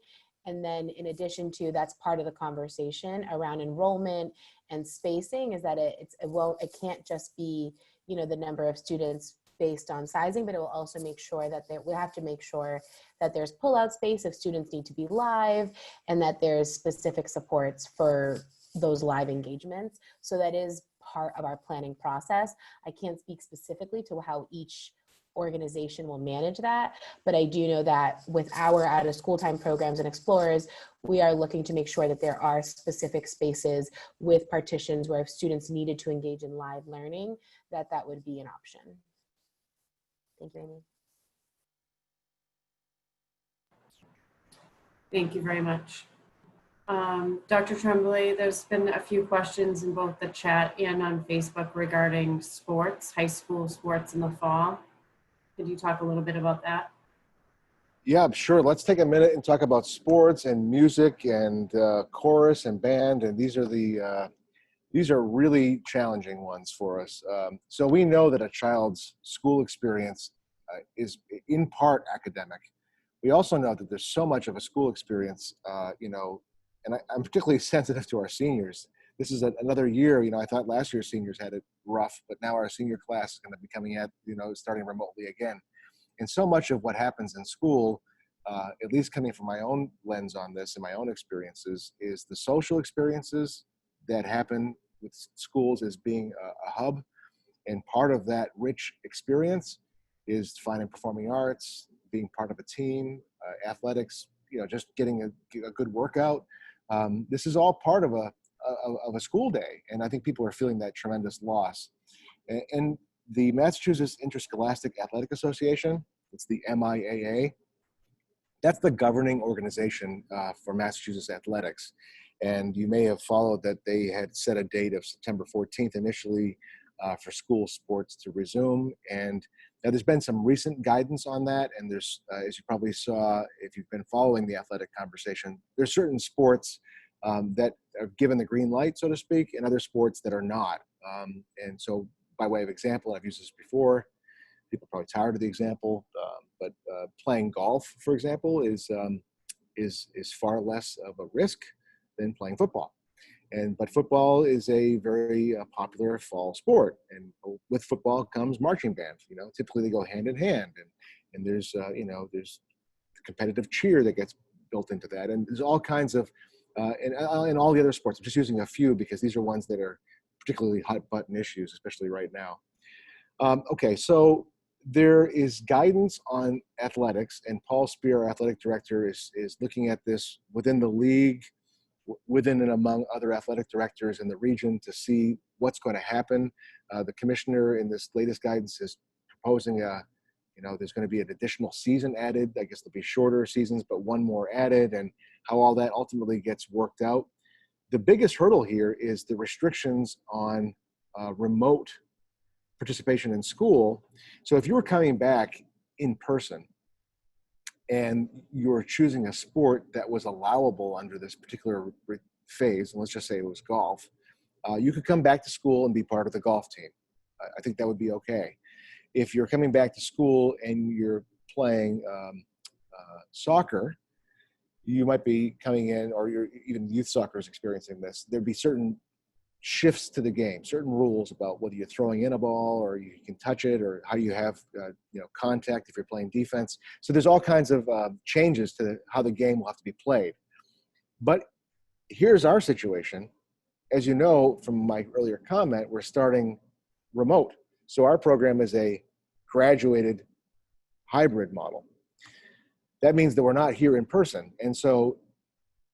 And then in addition to, that's part of the conversation around enrollment and spacing, is that it can't just be, you know, the number of students based on sizing, but it will also make sure that we have to make sure that there's pullout space if students need to be live, and that there's specific supports for those live engagements. So that is part of our planning process. I can't speak specifically to how each organization will manage that, but I do know that with our out of school time programs and Explorers, we are looking to make sure that there are specific spaces with partitions where if students needed to engage in live learning, that would be an option. Thank you, Amy. Thank you very much. Dr. Tremblay, there's been a few questions in both the chat and on Facebook regarding sports, high school sports in the fall. Could you talk a little bit about that? Yeah, sure. Let's take a minute and talk about sports and music and chorus and band. And these are really challenging ones for us. So we know that a child's school experience is in part academic. We also know that there's so much of a school experience, you know, and I'm particularly sensitive to our seniors. This is another year, you know, I thought last year's seniors had it rough, but now our senior class is going to be coming at, you know, starting remotely again. And so much of what happens in school, at least coming from my own lens on this and my own experiences, is the social experiences that happen with schools as being a hub. And part of that rich experience is finding performing arts, being part of a team, athletics, you know, just getting a good workout. This is all part of a school day. And I think people are feeling that tremendous loss. And the Massachusetts Interscholastic Athletic Association, it's the MIAA, that's the governing organization for Massachusetts athletics. And you may have followed that they had set a date of September 14th initially for school sports to resume. And now there's been some recent guidance on that. And there's, as you probably saw, if you've been following the athletic conversation, there's certain sports that are given the green light, so to speak, and other sports that are not. And so by way of example, I've used this before, people are probably tired of the example, but playing golf, for example, is far less of a risk than playing football. But football is a very popular fall sport, and with football comes marching band. You know, typically they go hand in hand, and there's you know, there's competitive cheer that gets built into that, and there's all kinds of and all the other sports. I'm just using a few because these are ones that are particularly hot button issues, especially right now. Okay, so there is guidance on athletics, and Paul Spear, our athletic director, is looking at this within the league, within and among other athletic directors in the region to see what's going to happen. The commissioner in this latest guidance is proposing you know, there's going to be an additional season added. I guess there'll be shorter seasons, but one more added, and how all that ultimately gets worked out. The biggest hurdle here is the restrictions on remote participation in school. So if you were coming back in person and you were choosing a sport that was allowable under this particular phase, and let's just say it was golf, you could come back to school and be part of the golf team. I think that would be okay. If you're coming back to school and you're playing soccer, you might be coming in, or even youth soccer is experiencing this. There'd be certain shifts to the game, certain rules about whether you're throwing in a ball or you can touch it, or how you have contact if you're playing defense. So there's all kinds of changes to how the game will have to be played. But here's our situation. As you know from my earlier comment, we're starting remote. So our program is a graduated hybrid model. That means that we're not here in person. And so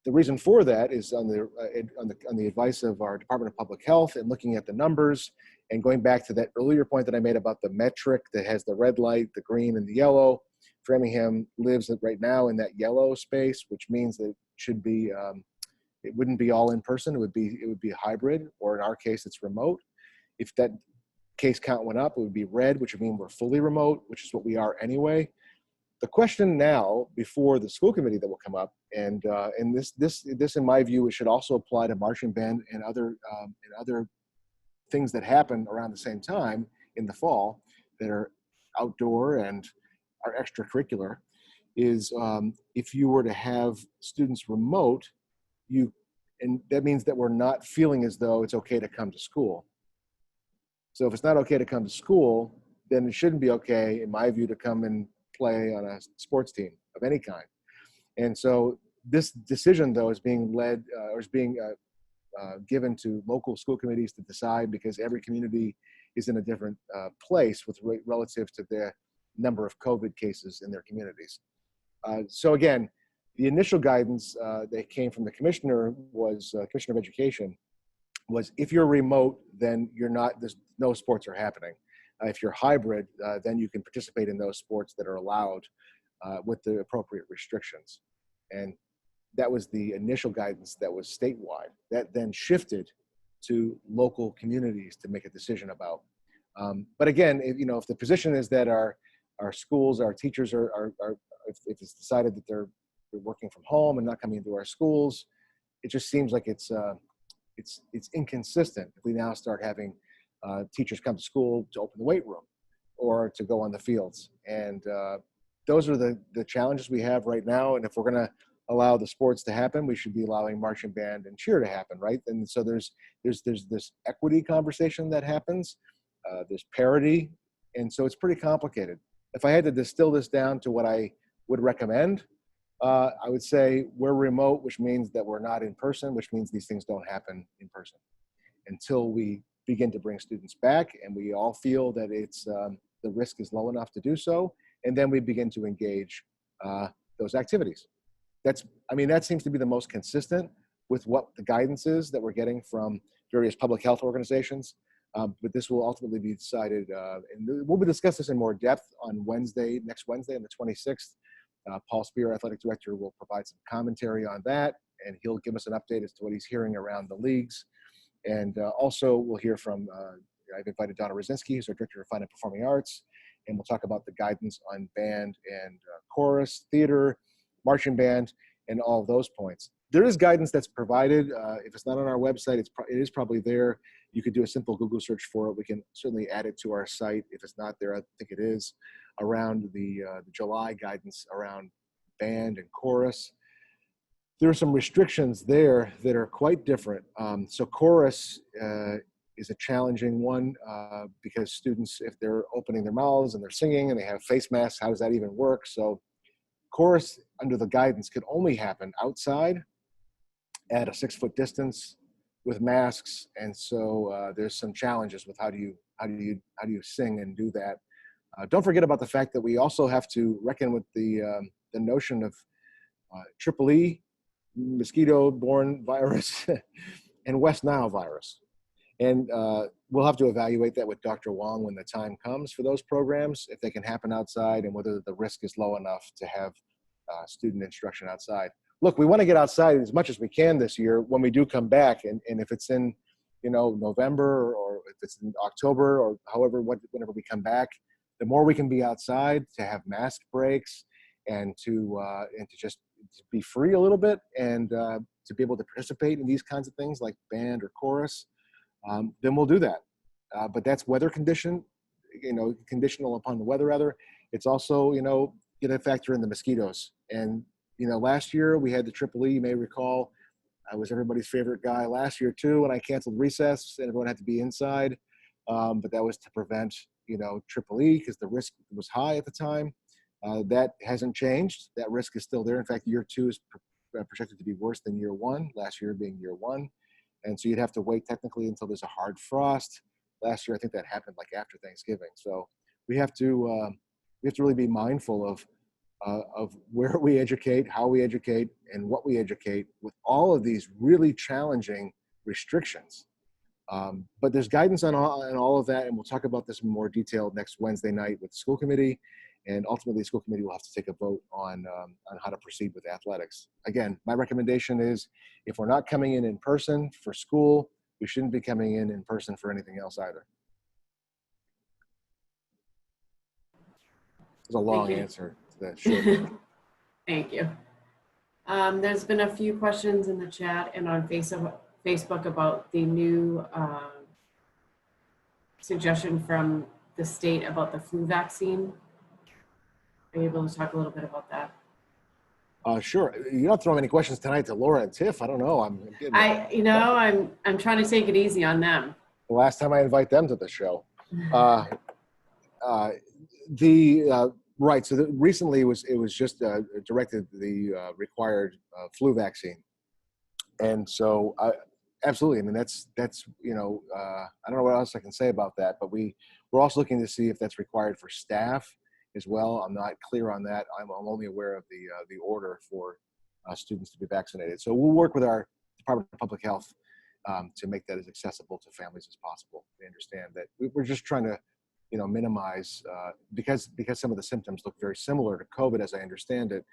the reason for that is on the advice of our Department of Public Health, and looking at the numbers and going back to that earlier point that I made about the metric that has the red light, the green, and the yellow. Framingham lives right now in that yellow space, which means that it should be, it wouldn't be all in person. It would be hybrid, or in our case, it's remote. If that case count went up, it would be red, which would mean we're fully remote, which is what we are anyway. The question now before the school committee that will come up, and this in my view, it should also apply to marching band and other things that happen around the same time in the fall that are outdoor and are extracurricular, is if you were to have students remote, and that means that we're not feeling as though it's okay to come to school. So if it's not okay to come to school, then it shouldn't be okay, in my view, to come and play on a sports team of any kind. And so this decision, though, is being led or is being given to local school committees to decide, because every community is in a different place with relative to the number of COVID cases in their communities. So again, the initial guidance that came from the commissioner was Commissioner of Education, was if you're remote, then there's no sports are happening. If you're hybrid, then you can participate in those sports that are allowed with the appropriate restrictions. And that was the initial guidance that was statewide. That then shifted to local communities to make a decision about. But again, if the position is that our schools, our teachers if it's decided that they're working from home and not coming into our schools, it just seems like it's inconsistent if we now start having teachers come to school to open the weight room or to go on the fields. And those are the challenges we have right now. And if we're going to allow the sports to happen, we should be allowing marching band and cheer to happen, right? And so there's this equity conversation that happens. There's parity. And so it's pretty complicated. If I had to distill this down to what I would recommend, I would say we're remote, which means that we're not in person, which means these things don't happen in person until we begin to bring students back and we all feel that it's the risk is low enough to do so, and then we begin to engage those activities. That seems to be the most consistent with what the guidance is that we're getting from various public health organizations. But this will ultimately be decided, and we'll discuss this in more depth on next Wednesday on the 26th. Paul Spear, Athletic Director, will provide some commentary on that, and he'll give us an update as to what he's hearing around the leagues. And also we'll hear from, I've invited Donna Rosinski, who's our Director of Fine and Performing Arts, and we'll talk about the guidance on band and chorus, theater, marching band, and all of those points. There is guidance that's provided. If it's not on our website, it is probably there. You could do a simple Google search for it. We can certainly add it to our site. If it's not there, I think it is, around the July guidance around band and chorus. There are some restrictions there that are quite different. So chorus is a challenging one because students, if they're opening their mouths and they're singing and they have face masks, how does that even work? So chorus under the guidance could only happen outside at a 6-foot distance with masks. And so there's some challenges with how do you sing and do that. Don't forget about the fact that we also have to reckon with the notion of Triple E, mosquito-borne virus, and West Nile virus. And we'll have to evaluate that with Dr. Wong when the time comes for those programs, if they can happen outside and whether the risk is low enough to have student instruction outside. Look, we want to get outside as much as we can this year when we do come back. And if it's in, November, or if it's in October, or whenever we come back, the more we can be outside to have mask breaks and to just be free a little bit and to be able to participate in these kinds of things like band or chorus, then we'll do that. But that's weather conditional upon the weather rather. It's also, you got to factor in the mosquitoes. And last year we had the Tripoli, you may recall. I was everybody's favorite guy last year too, when I canceled recess and everyone had to be inside. But that was to prevent, Tripoli because the risk was high at the time. That hasn't changed. That risk is still there. In fact, year 2 is projected to be worse than year 1, last year being year 1. And so you'd have to wait technically until there's a hard frost. Last year, I think that happened like after Thanksgiving. So we have to really be mindful of where we educate, how we educate, and what we educate with all of these really challenging restrictions. But there's guidance on all of that, and we'll talk about this in more detail next Wednesday night with the school committee. And ultimately, the school committee will have to take a vote on how to proceed with athletics. Again, my recommendation is if we're not coming in person for school, we shouldn't be coming in person for anything else either. It's a long answer to that short. Thank you. There's been a few questions in the chat and on Facebook about the new suggestion from the state about the flu vaccine. Are you able to talk a little bit about that? Sure. You're not throwing any questions tonight to Laura and Tiff. I don't know. I'm trying to take it easy on them. The last time I invite them to the show. Right. So recently it was just directed the required flu vaccine, and so absolutely. I mean that's I don't know what else I can say about that, but we're also looking to see if that's required for staff as well. I'm not clear on that. I'm only aware of the order for students to be vaccinated. So we'll work with our Department of Public Health to make that as accessible to families as possible. We understand that we're just trying to minimize because some of the symptoms look very similar to COVID, as I understand it.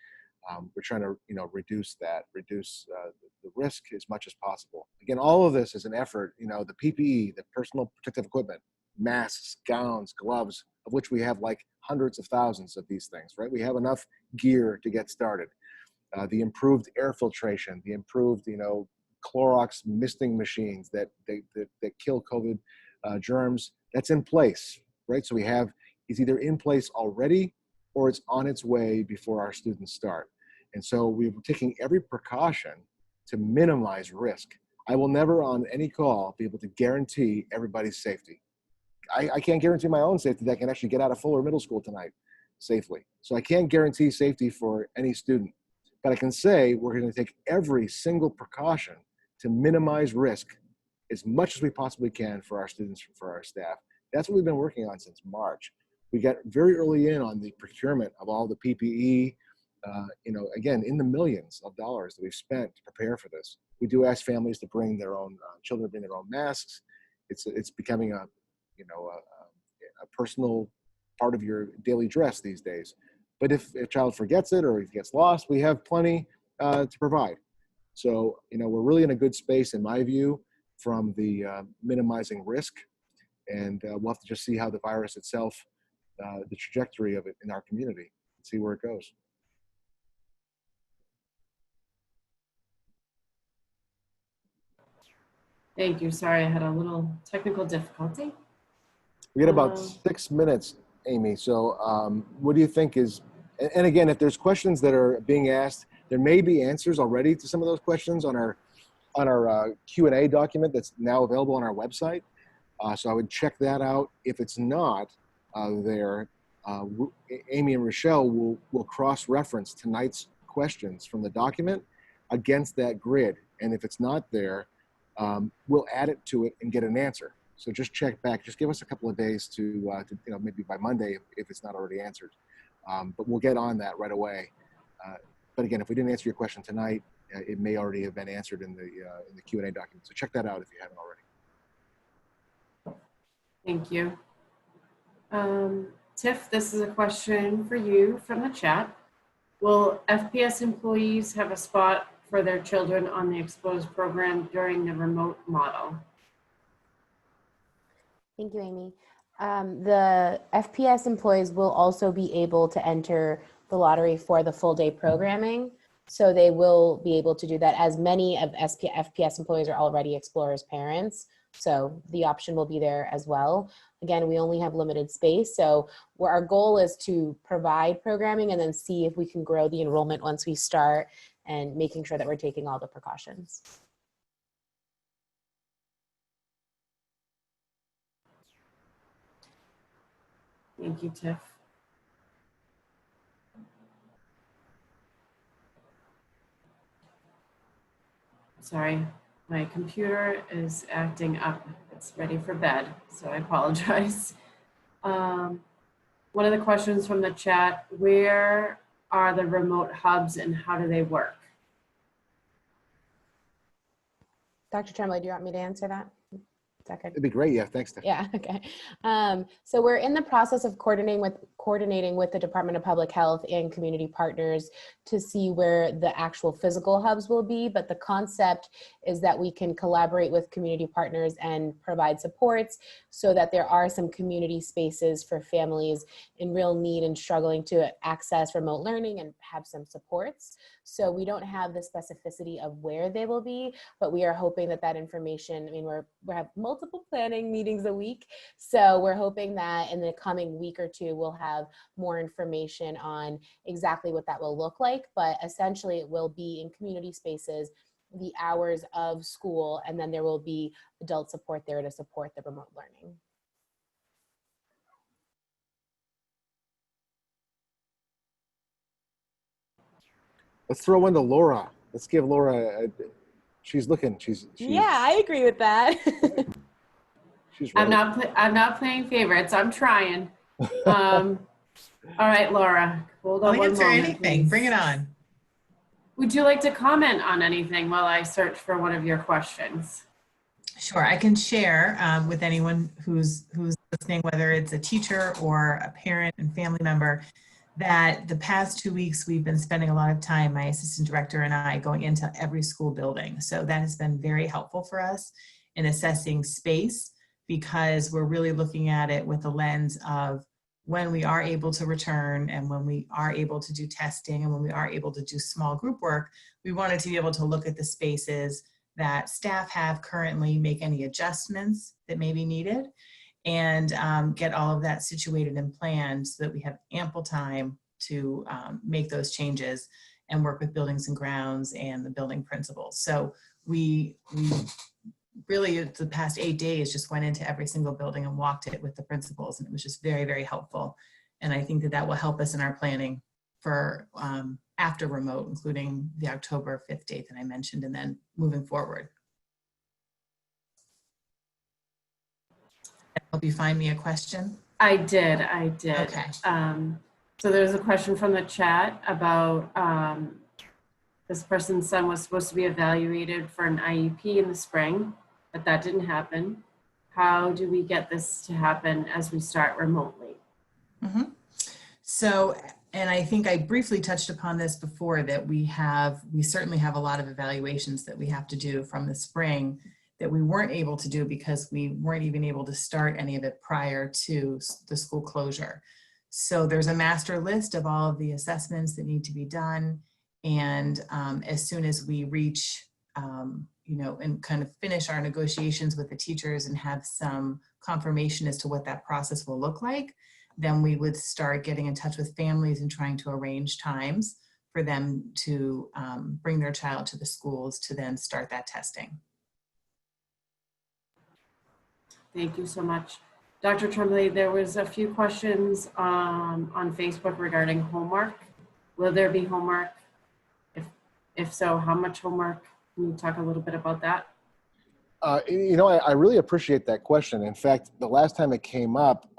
We're trying to reduce the risk as much as possible. Again, all of this is an effort. The PPE, the personal protective equipment, masks, gowns, gloves, of which we have like hundreds of thousands of these things, right? We have enough gear to get started. The improved air filtration, the improved, Clorox misting machines that kill COVID germs, that's in place, right? So it's either in place already or it's on its way before our students start. And so we're taking every precaution to minimize risk. I will never on any call be able to guarantee everybody's safety. I can't guarantee my own safety that I can actually get out of Fuller Middle School tonight safely. So I can't guarantee safety for any student, but I can say we're going to take every single precaution to minimize risk as much as we possibly can for our students, for our staff. That's what we've been working on since March. We got very early in on the procurement of all the PPE, again, in the millions of dollars that we've spent to prepare for this. We do ask families to bring their own, children to bring their own masks. It's becoming a personal part of your daily dress these days. But if a child forgets it or it gets lost, we have plenty to provide. So, we're really in a good space, in my view, from the minimizing risk. And we'll have to just see how the virus itself, the trajectory of it in our community, and see where it goes. Thank you. Sorry, I had a little technical difficulty. We got about 6 minutes, Amy. So what do you think is, and again, if there's questions that are being asked, there may be answers already to some of those questions on our Q&A document that's now available on our website. So I would check that out. If it's not there, Amy and Rochelle will cross-reference tonight's questions from the document against that grid. And if it's not there, we'll add it to it and get an answer. So just check back. Just give us a couple of days to maybe by Monday if it's not already answered. But we'll get on that right away. But again, if we didn't answer your question tonight, it may already have been answered in the Q&A document. So check that out if you haven't already. Thank you. Tiff, this is a question for you from the chat. Will FPS employees have a spot for their children on the Exposed program during the remote model? Thank you, Amy. The FPS employees will also be able to enter the lottery for the full day programming. So they will be able to do that, as many of FPS employees are already Explorers parents. So the option will be there as well. Again, we only have limited space. So where our goal is to provide programming and then see if we can grow the enrollment once we start and making sure that we're taking all the precautions. Thank you, Tiff. Sorry, my computer is acting up. It's ready for bed, so I apologize. One of the questions from the chat, where are the remote hubs and how do they work? Dr. Tremblay, do you want me to answer that? It'd be great. Yeah, thanks, Steph. Yeah, okay. So we're in the process of coordinating with the Department of Public Health and community partners to see where the actual physical hubs will be, but the concept is that we can collaborate with community partners and provide supports so that there are some community spaces for families in real need and struggling to access remote learning and have some supports. So we don't have the specificity of where they will be, but we are hoping that that information, I mean, we have multiple planning meetings a week. So we're hoping that in the coming week or two, we'll have more information on exactly what that will look like. But essentially it will be in community spaces, the hours of school, and then there will be adult support there to support the remote learning. Let's throw in to Laura. Let's give Laura she's looking. She's yeah, I agree with that. she's ready. I'm not playing favorites. I'm trying. All right, Laura, hold on I'll one answer moment, anything. please. Bring it on. Would you like to comment on anything while I search for one of your questions? Sure, I can share with anyone who's listening, whether it's a teacher or a parent and family member, that the past 2 weeks we've been spending a lot of time, my assistant director and I, going into every school building. So that has been very helpful for us in assessing space, because we're really looking at it with the lens of when we are able to return and when we are able to do testing and when we are able to do small group work. We wanted to be able to look at the spaces that staff have currently, make any adjustments that may be needed, and get all of that situated and planned so that we have ample time to make those changes and work with buildings and grounds and the building principals. So we really, the past 8 days, just went into every single building and walked it with the principals, and it was just very, very helpful. And I think that that will help us in our planning for after remote, including the October 5th date that I mentioned, and then moving forward. I hope you find me a question. I did. Okay. So there's a question from the chat about this person's son was supposed to be evaluated for an IEP in the spring, but that didn't happen. How do we get this to happen as we start remotely? Mm-hmm. So, and I think I briefly touched upon this before, that we certainly have a lot of evaluations that we have to do from the spring that we weren't able to do because we weren't even able to start any of it prior to the school closure. So there's a master list of all of the assessments that need to be done. And as soon as we reach, and kind of finish our negotiations with the teachers and have some confirmation as to what that process will look like, then we would start getting in touch with families and trying to arrange times for them to bring their child to the schools to then start that testing. Thank you so much. Dr. Tremblay, there was a few questions on Facebook regarding homework. Will there be homework? If so, how much homework? Can you talk a little bit about that? I really appreciate that question. In fact, the last time it came up,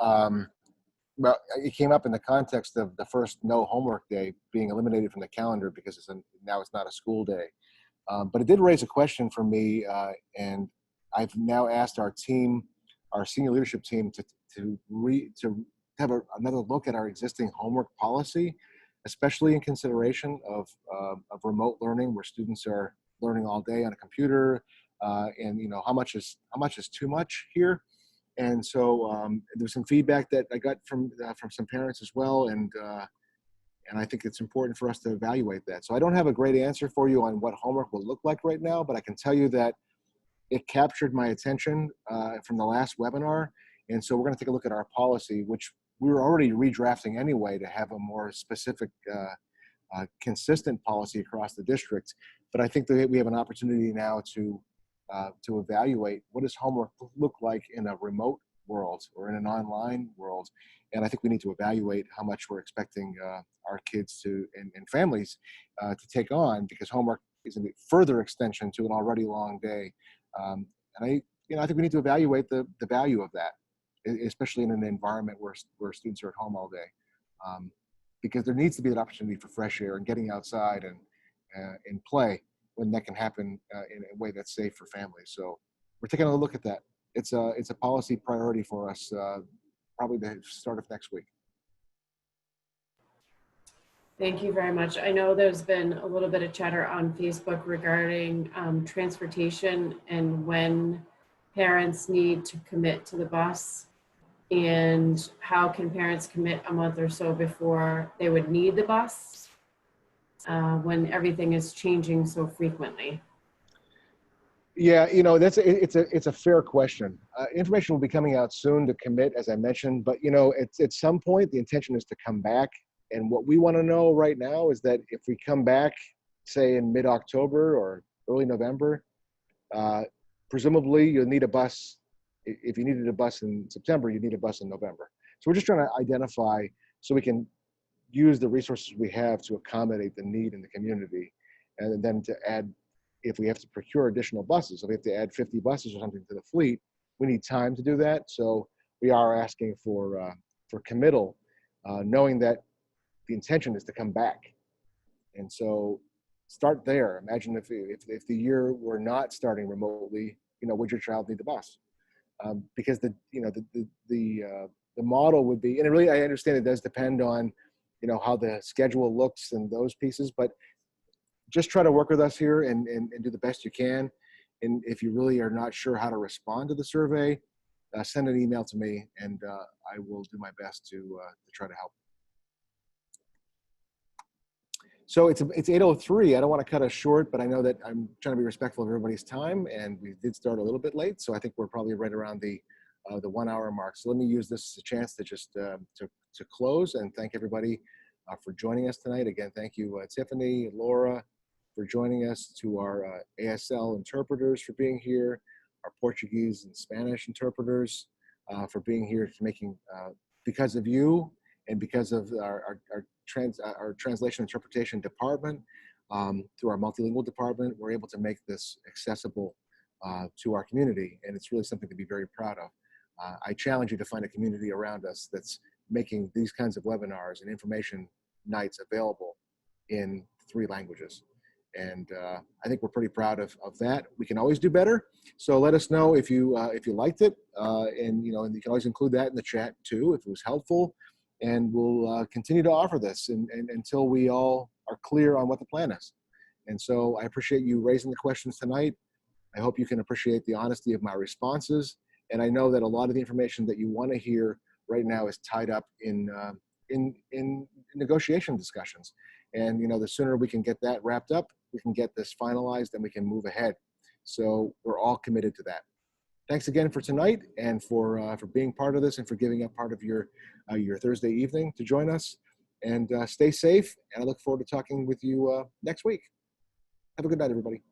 it came up in the context of the first no homework day being eliminated from the calendar because now it's not a school day. But it did raise a question for me, and I've now asked our team, our senior leadership team, to have another look at our existing homework policy, especially in consideration of remote learning, where students are learning all day on a computer, and how much is too much here. And so there's some feedback that I got from some parents as well, and I think it's important for us to evaluate that. So I don't have a great answer for you on what homework will look like right now, but I can tell you that it captured my attention from the last webinar. And so we're going to take a look at our policy, which we were already redrafting anyway to have a more specific, consistent policy across the district. But I think that we have an opportunity now to evaluate what does homework look like in a remote world or in an online world. And I think we need to evaluate how much we're expecting our kids to and families to take on, because homework is a further extension to an already long day. And I think we need to evaluate the value of that, especially in an environment where students are at home all day, because there needs to be that opportunity for fresh air and getting outside and play when that can happen in a way that's safe for families. So we're taking a look at that. It's a policy priority for us, probably the start of next week. Thank you very much. I know there's been a little bit of chatter on Facebook regarding transportation and when parents need to commit to the bus, and how can parents commit a month or so before they would need the bus when everything is changing so frequently. Yeah, it's a fair question. Information will be coming out soon to commit, as I mentioned, but it's at some point the intention is to come back. And what we want to know right now is that if we come back, say in mid-October or early November, presumably you'll need a bus. If you needed a bus in September, you need a bus in November. So we're just trying to identify so we can use the resources we have to accommodate the need in the community, and then to add, if we have to procure additional buses, if we have to add 50 buses or something to the fleet, we need time to do that. So we are asking for committal, knowing that the intention is to come back. And so start there. Imagine if the year were not starting remotely, would your child need the bus? Because the model would be, and really I understand it does depend on how the schedule looks and those pieces, but just try to work with us here and do the best you can. And if you really are not sure how to respond to the survey, send an email to me, and I will do my best to try to help. So it's 8:03. I don't want to cut us short, but I know that I'm trying to be respectful of everybody's time, and we did start a little bit late, so I think we're probably right around the 1 hour mark. So let me use this as a chance to just to close and thank everybody for joining us tonight. Again, thank you, Tiffany, Laura, for joining us, to our ASL interpreters for being here, our Portuguese and Spanish interpreters for being here, for making, because of you and because of our translation interpretation department, through our multilingual department, we're able to make this accessible to our community, and it's really something to be very proud of. I challenge you to find a community around us that's making these kinds of webinars and information nights available in 3 languages. And I think we're pretty proud of that. We can always do better. So let us know if you liked it, and and you can always include that in the chat too if it was helpful. And we'll continue to offer this and until we all are clear on what the plan is. And so I appreciate you raising the questions tonight. I hope you can appreciate the honesty of my responses. And I know that a lot of the information that you want to hear right now is tied up in negotiation discussions. And the sooner we can get that wrapped up, we can get this finalized, and we can move ahead. So we're all committed to that. Thanks again for tonight, and for being part of this, and for giving up part of your Thursday evening to join us. And stay safe, and I look forward to talking with you next week. Have a good night, everybody.